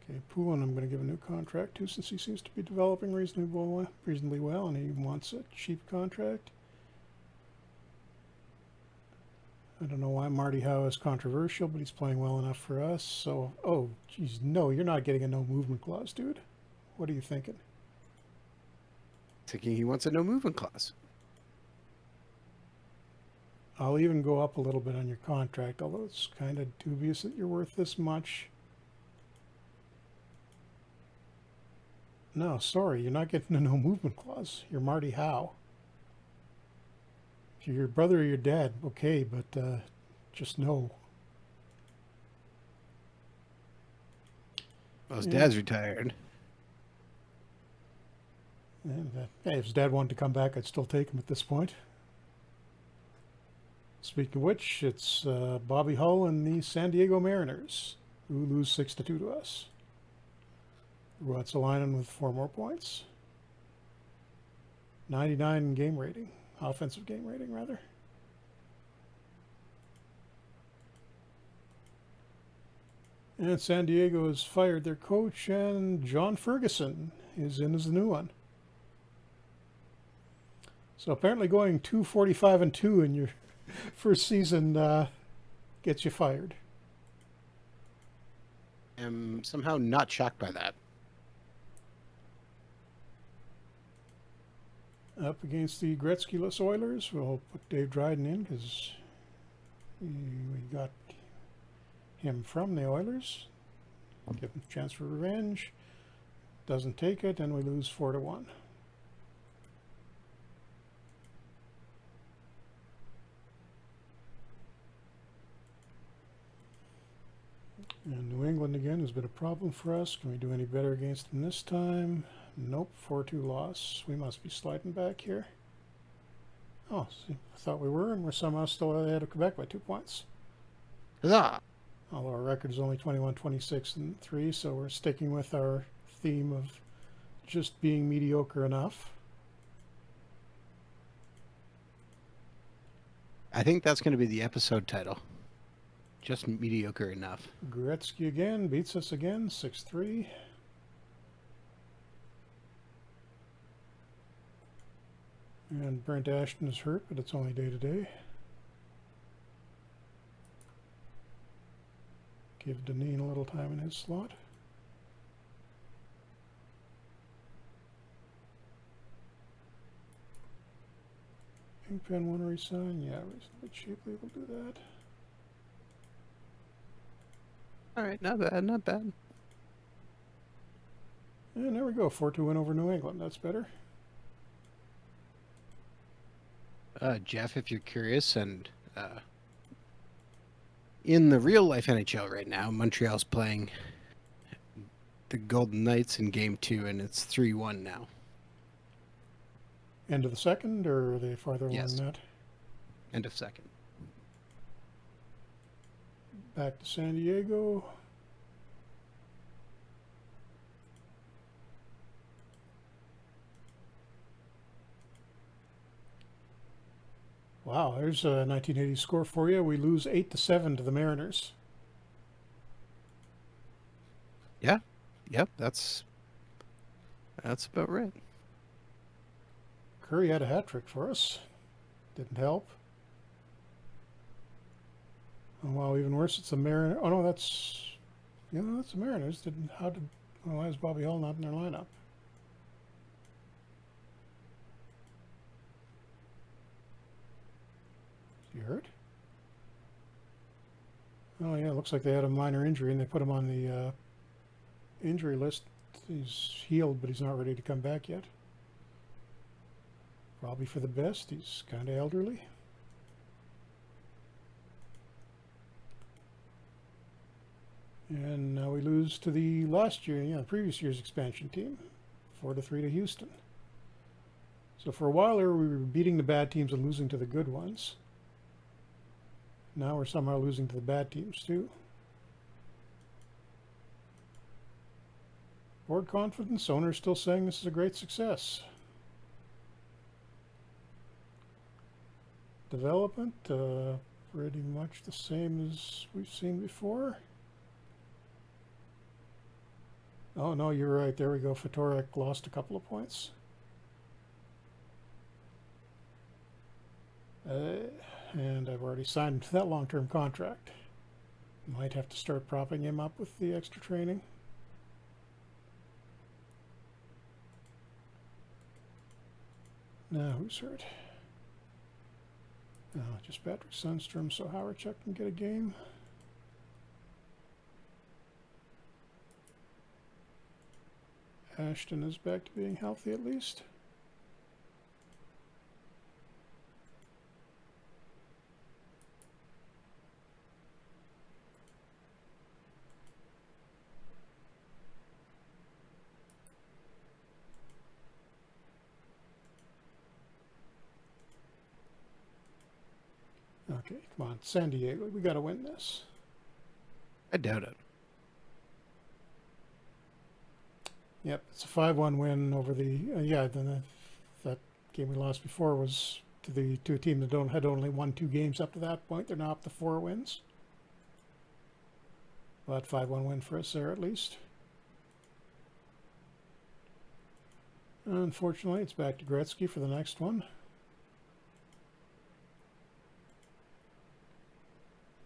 Okay, Poulin I'm going to give a new contract to since he seems to be developing reasonably well, and he wants a cheap contract. I don't know why Marty Howe is controversial, but he's playing well enough for us. So, oh, geez, no, you're not getting a no movement clause, dude. What are you thinking? Thinking he wants a no movement clause. I'll even go up a little bit on your contract, although it's kind of dubious that you're worth this much. No, sorry, you're not getting a no movement clause. You're Marty Howe. to your brother or your dad, okay, but just no. Well, his Yeah. dad's retired. And, hey, if his dad wanted to come back, I'd still take him at this point. Speaking of which, it's Bobby Hull and the San Diego Mariners, who lose 6-2 to us. Ruotsalainen with 4 more points. 99 game rating. Offensive game rating, rather. And San Diego has fired their coach, and John Ferguson is in as the new one. So apparently going 2-45-2 in your first season gets you fired. I'm somehow not shocked by that. Up against the Gretzky-less Oilers, we'll put Dave Dryden in because we got him from the Oilers. Give him a chance for revenge. Doesn't take it, and we lose 4-1. And New England again has been a problem for us. Can we do any better against them this time? Nope, 4-2 loss. We must be sliding back here. Oh, see, I thought we were, and we're somehow still ahead of Quebec by 2 points. Huzzah! Although our record is only 21-26-3, so we're sticking with our theme of just being mediocre enough. I think that's going to be the episode title. Just mediocre enough. Gretzky again beats us again, 6-3. And Brent Ashton is hurt, but it's only day to day. Give Deneen a little time in his slot. Inkpen want to resign? Yeah, reasonably cheaply we'll do that. All right, not bad, not bad. And there we go, 4-2 win over New England. That's better. Jeff, if you're curious, and in the real life NHL right now, Montreal's playing the Golden Knights in Game 2, and it's 3-1 now. End of the second, or are they farther along Yes. than that? End of second. Back to San Diego. Wow, there's a 1980 score for you. We lose 8-7 to the Mariners. Yeah, yep, that's about right. Curry had a hat trick for us. Didn't help. Oh, wow, even worse, it's the Mariners. Oh no, that's the Mariners. Why is Bobby Hull not in their lineup? Is he hurt? Oh yeah, it looks like they had a minor injury and they put him on the injury list. He's healed, but he's not ready to come back yet. Probably for the best. He's kind of elderly. And now we lose to the the previous year's expansion team, 4-3 to Houston. So for a while there, we were beating the bad teams and losing to the good ones. Now we're somehow losing to the bad teams too. Board confidence, owner's still saying this is a great success. Development, pretty much the same as we've seen before. Oh no, you're right, there we go. Fatorek lost a couple of points. And I've already signed him to that long-term contract. Might have to start propping him up with the extra training. Now, who's hurt? Just Patrick Sundstrom, so Howard Chuck can get a game. Ashton is back to being healthy at least. Okay, come on, San Diego. We got to win this. I doubt it. Yep, it's a 5-1 win over the that game we lost before was to a team that had only won 2 games up to that point. They're now up to 4 wins. Well, that 5-1 win for us there at least. Unfortunately, it's back to Gretzky for the next one.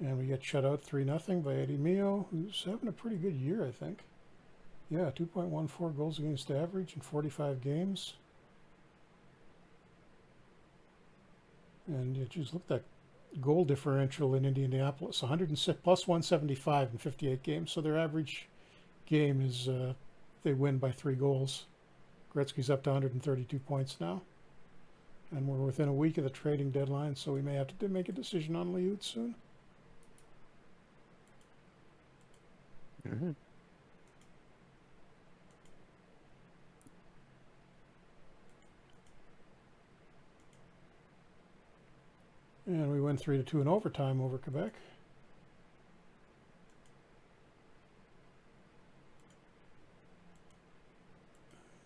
And we get shut out 3-0 by Eddie Mio, who's having a pretty good year, I think. Yeah, 2.14 goals against average in 45 games. And you just look at that goal differential in Indianapolis, 106 plus 175 in 58 games. So their average game is they win by 3 goals. Gretzky's up to 132 points now. And we're within a week of the trading deadline, so we may have to make a decision on Liut soon. Mm-hmm. And we win 3-2 in overtime over Quebec.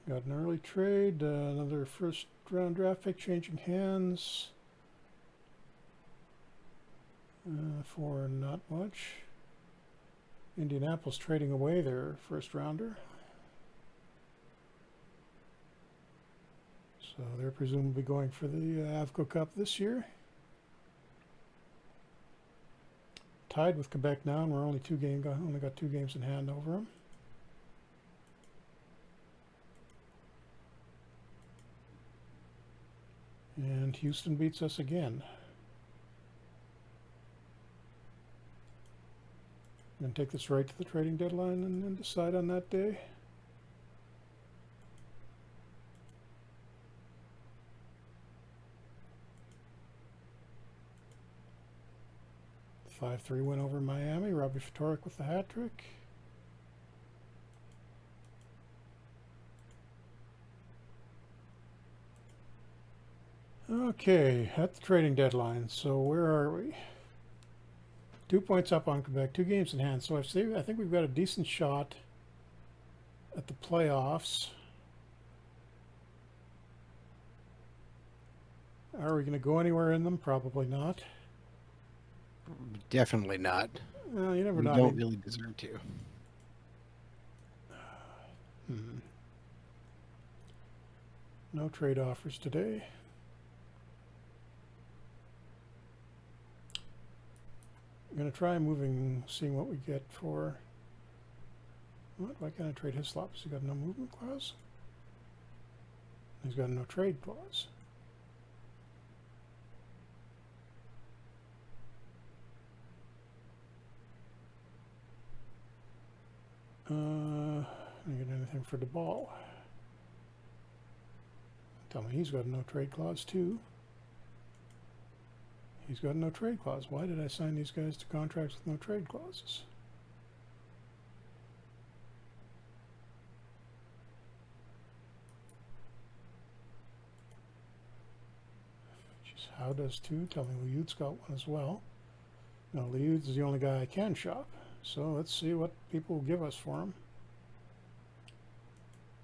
Got an early trade, another first round draft pick changing hands for not much. Indianapolis trading away their first rounder. So they're presumably going for the Avco Cup this year. Tied with Quebec now, and we're only got 2 games in hand over them. And Houston beats us again. I'm going to take this right to the trading deadline and then decide on that day. A 5-3 win over Miami. Robbie Fatorek with the hat trick. Okay, at the trading deadline. So where are we? 2 points up on Quebec, 2 games in hand. So I think we've got a decent shot at the playoffs. Are we going to go anywhere in them? Probably not. Definitely not. Well, you never We know. don't really deserve to. No trade offers today. I'm going to try seeing what we get for... What? Why can't I trade his slop? Has he got no movement clause? He's got no trade clause. I didn't get anything for the ball. Tell me he's got no trade clause too. He's got no trade clause. Why did I sign these guys to contracts with no trade clauses? Jeez, how does two? Tell me Liut's got one as well. No, Liut is the only guy I can shop. So let's see what people will give us for him.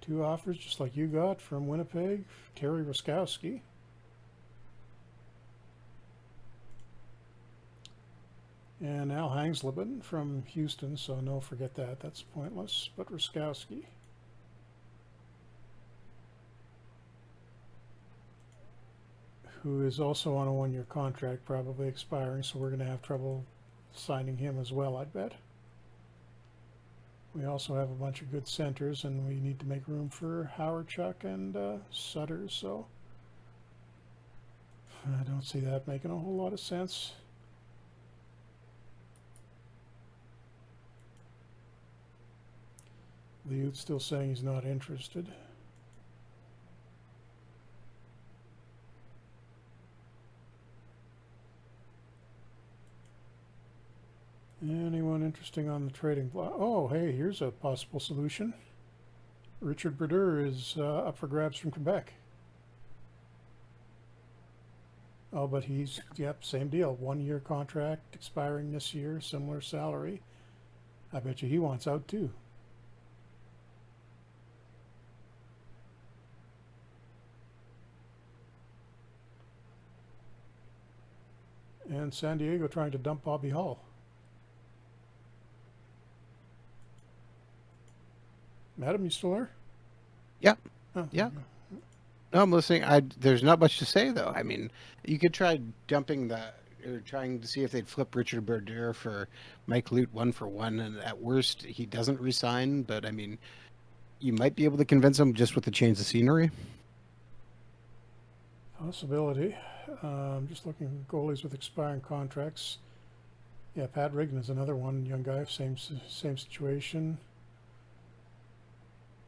2 offers, just like you got from Winnipeg. Terry Ruskowski. And Al Hangsleben from Houston, so no, forget that. That's pointless. But Ruskowski. Who is also on a 1-year contract, probably expiring, so we're going to have trouble signing him as well, I bet. We also have a bunch of good centers, and we need to make room for Howard, Chuck, and Sutter, so I don't see that making a whole lot of sense. Liut's still saying he's not interested. Anyone interesting on the trading block? Oh, hey, here's a possible solution. Richard Brodeur is up for grabs from Quebec. Oh, but he's, yep, same deal. 1 year contract expiring this year, similar salary. I bet you he wants out too. And San Diego trying to dump Bobby Hull. Madam, you still there? Yeah. Oh, Yeah. No, I'm listening. There's not much to say though. I mean, you could try dumping the or trying to see if they'd flip Richard Berdeur for Mike Lute 1-for-1, and at worst he doesn't resign. But I mean, you might be able to convince him just with the change of scenery. possibility. I'm just looking at goalies with expiring contracts. Yeah, Pat Riggan is another one, young guy, same situation.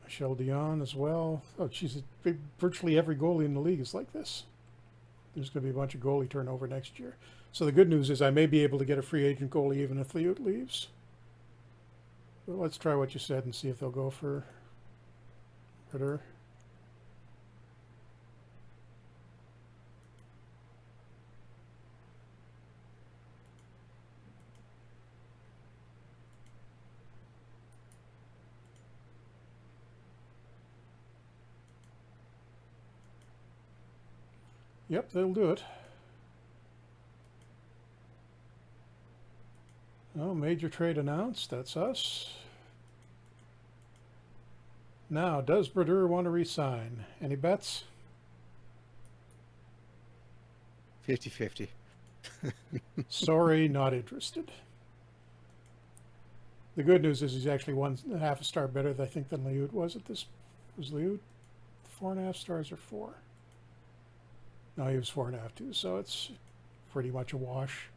Michel Dion as well. Oh, geez, virtually every goalie in the league is like this. There's going to be a bunch of goalie turnover next year. So the good news is I may be able to get a free agent goalie even if Liut leaves. But let's try what you said and see if they'll go for Ritter. Yep, they'll do it. Oh, major trade announced. That's us. Now, does Brodeur want to resign? Any bets? 50-50. Sorry, not interested. The good news is he's actually half a star better, I think, than Liut was at this. Was Liut 4.5 stars or 4? No, he was 4.5 too, so it's pretty much a wash.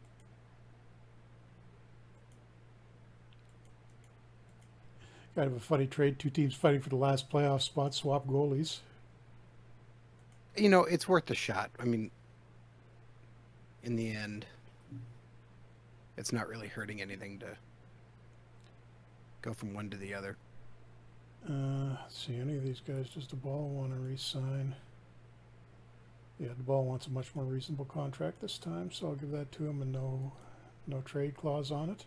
Kind of a funny trade. Two teams fighting for the last playoff spot, swap goalies. You know, it's worth a shot. I mean, in the end, it's not really hurting anything to go from one to the other. Let's see, any of these guys, does the ball want to re-sign? Yeah, the ball wants a much more reasonable contract this time, so I'll give that to him and no trade clause on it.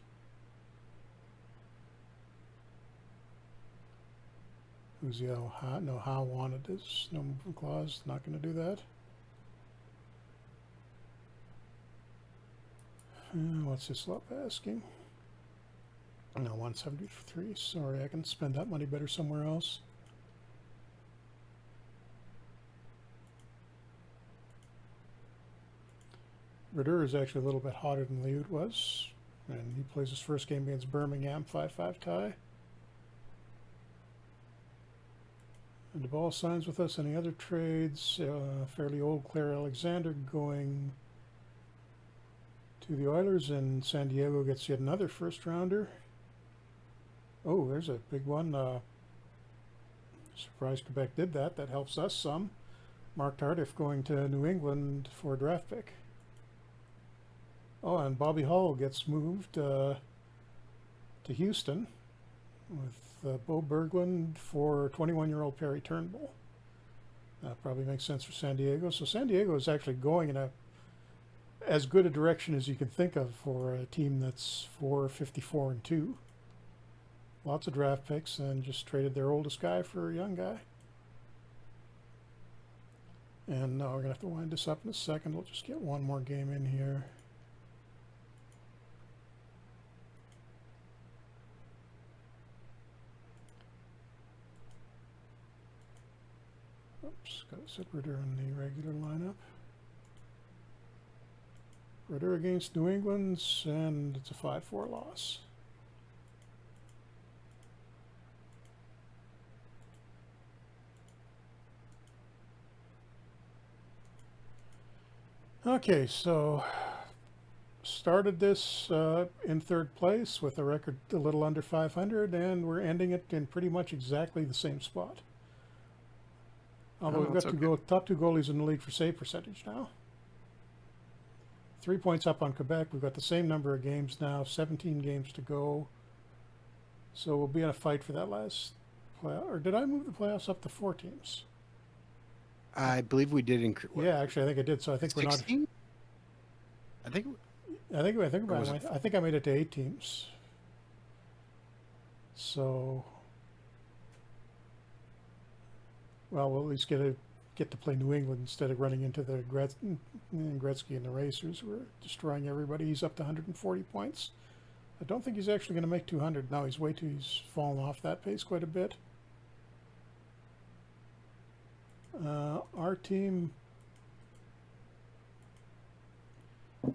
Who's the no Howe wanted this, no movement clause, not going to do that. What's this lot asking? No, 173. Sorry, I can spend that money better somewhere else. Brodeur is actually a little bit hotter than Liut was, and he plays his first game against Birmingham, 5-5 tie. And the ball signs with us. Any other trades? Fairly old Claire Alexander going to the Oilers, and San Diego gets yet another first rounder. Oh, there's a big one. Surprised Quebec did that. That helps us some. Mark Tardif going to New England for a draft pick. Oh, and Bobby Hull gets moved to Houston with Bo Berglund for 21-year-old Perry Turnbull. That probably makes sense for San Diego. So San Diego is actually going in as good a direction as you can think of for a team that's 4-54-2. Lots of draft picks and just traded their oldest guy for a young guy. And now we're going to have to wind this up in a second. We'll just get one more game in here. Oops, got to set Ritter in the regular lineup. Ritter against New England, and it's a 5-4 loss. Okay, so started this in third place with a record a little under 500, and we're ending it in pretty much exactly the same spot. Although we've got top two goalies in the league for save percentage now. 3 points up on Quebec. We've got the same number of games now, 17 games to go. So we'll be in a fight for that last playoff. Or did I move the playoffs up to 4 teams? I believe we did. Yeah, actually, I think I did. So I think 16? I think, I think or was it? I think I made it to 8 teams. So, well, we'll at least get to play New England instead of running into the Gretzky and the Racers, who are destroying everybody. He's up to 140 points. I don't think he's actually going to make 200 now. He's fallen off that pace quite a bit. Our team,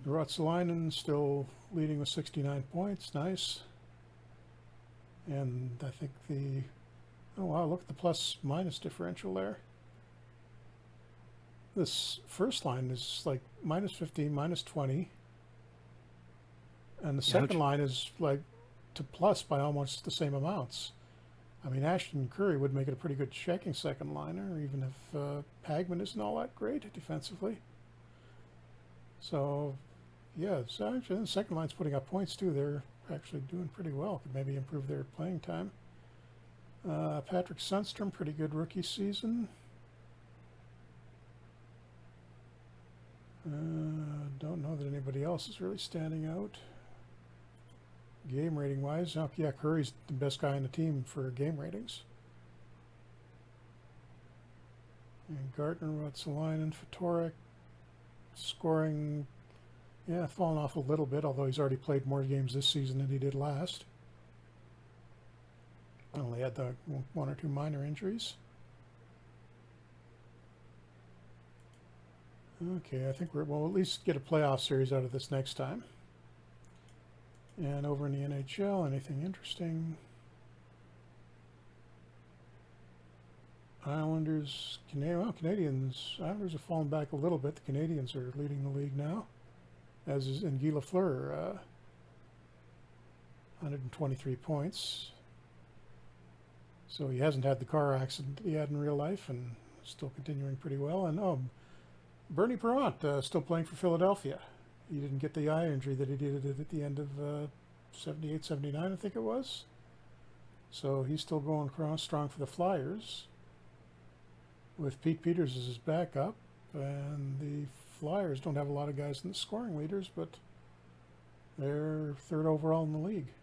Ruotsalainen still leading with 69 points. Nice. And I think oh wow, look at the plus minus differential there. This first line is like minus 15, minus 20. And the second line is like to plus by almost the same amounts. I mean, Ashton Curry would make it a pretty good checking second liner, even if Hagman isn't all that great defensively. So, yeah, so actually the second line's putting up points too. They're actually doing pretty well. Could maybe improve their playing time. Patrick Sundstrom, pretty good rookie season. Don't know that anybody else is really standing out. Game rating wise, oh yeah, Curry's the best guy on the team for game ratings. And Gartner, Ruotsalainen, Fatorek, scoring, yeah, fallen off a little bit, although he's already played more games this season than he did last. Only had the 1 or 2 minor injuries. Okay, I think we'll at least get a playoff series out of this next time. And over in the NHL, anything interesting? Islanders, Canadians. Islanders have fallen back a little bit. The Canadians are leading the league now, as is in Guy Lafleur, 123 points. So he hasn't had the car accident he had in real life, and still continuing pretty well. And Bernie Parent still playing for Philadelphia. He didn't get the eye injury that he did at the end of 78, 79, I think it was. So he's still going strong for the Flyers, with Pete Peters as his backup. And the Flyers don't have a lot of guys in the scoring leaders, but they're 3rd overall in the league.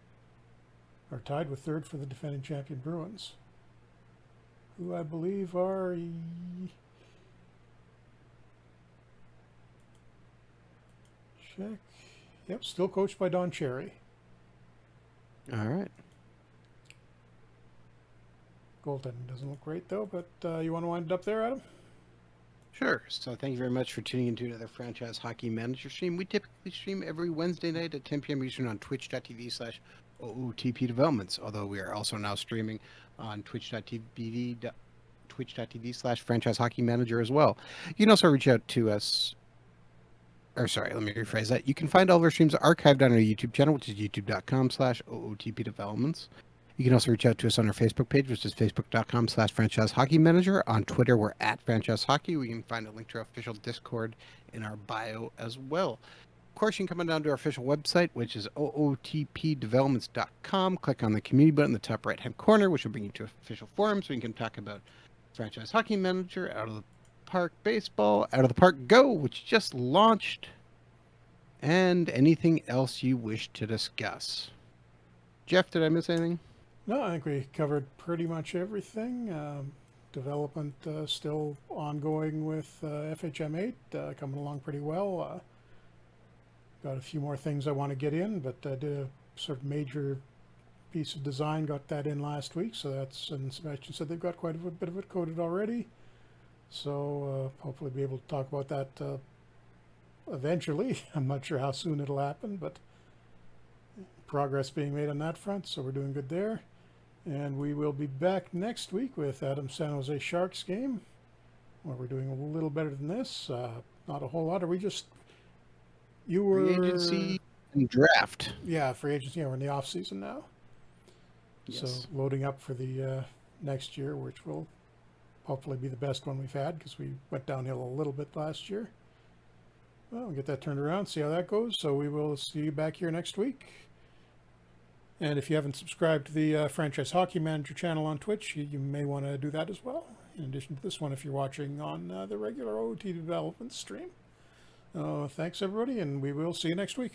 Are tied with 3rd for the defending champion Bruins, who I believe are... Check. Yep, still coached by Don Cherry. All right. Goaltending doesn't look great, though, but you want to wind it up there, Adam? Sure. So thank you very much for tuning into another Franchise Hockey Manager stream. We typically stream every Wednesday night at 10 p.m. Eastern on twitch.tv/OOTP Developments, although we are also now streaming on twitch.tv/Franchise Hockey Manager as well. You can also reach out to us. Or sorry, let me rephrase that. You can find all of our streams archived on our YouTube channel, which is youtube.com/OOTP Developments. You can also reach out to us on our Facebook page, which is facebook.com/Franchise Hockey Manager. On Twitter, we're at Franchise Hockey. We can find a link to our official Discord in our bio as well. Of course, you can come on down to our official website, which is ootpdevelopments.com. Click on the community button in the top right-hand corner, which will bring you to official forums, so you can talk about Franchise Hockey Manager, Out of the Park Baseball, Out of the Park Go, which just launched, and anything else you wish to discuss. Jeff, did I miss anything? No, I think we covered pretty much everything. Development still ongoing with FHM8, coming along pretty well. Got a few more things I want to get in, but I did a sort of major piece of design, got that in last week, so that's, and Sebastian said they've got quite a bit of it coded already. So hopefully be able to talk about that eventually. I'm not sure how soon it'll happen, but progress being made on that front, so we're doing good there. And we will be back next week with Adam's San Jose Sharks game, where we're doing a little better than this. Not a whole lot. Are we just... You were... Free agency and draft. Yeah, free agency. Yeah, we're in the off season now. Yes. So loading up for the next year, which will hopefully be the best one we've had, because we went downhill a little bit last year. Well, we'll get that turned around, see how that goes. So we will see you back here next week. And if you haven't subscribed to the Franchise Hockey Manager channel on Twitch, you may want to do that as well, in addition to this one if you're watching on the regular OOT Development stream. Thanks, everybody, and we will see you next week.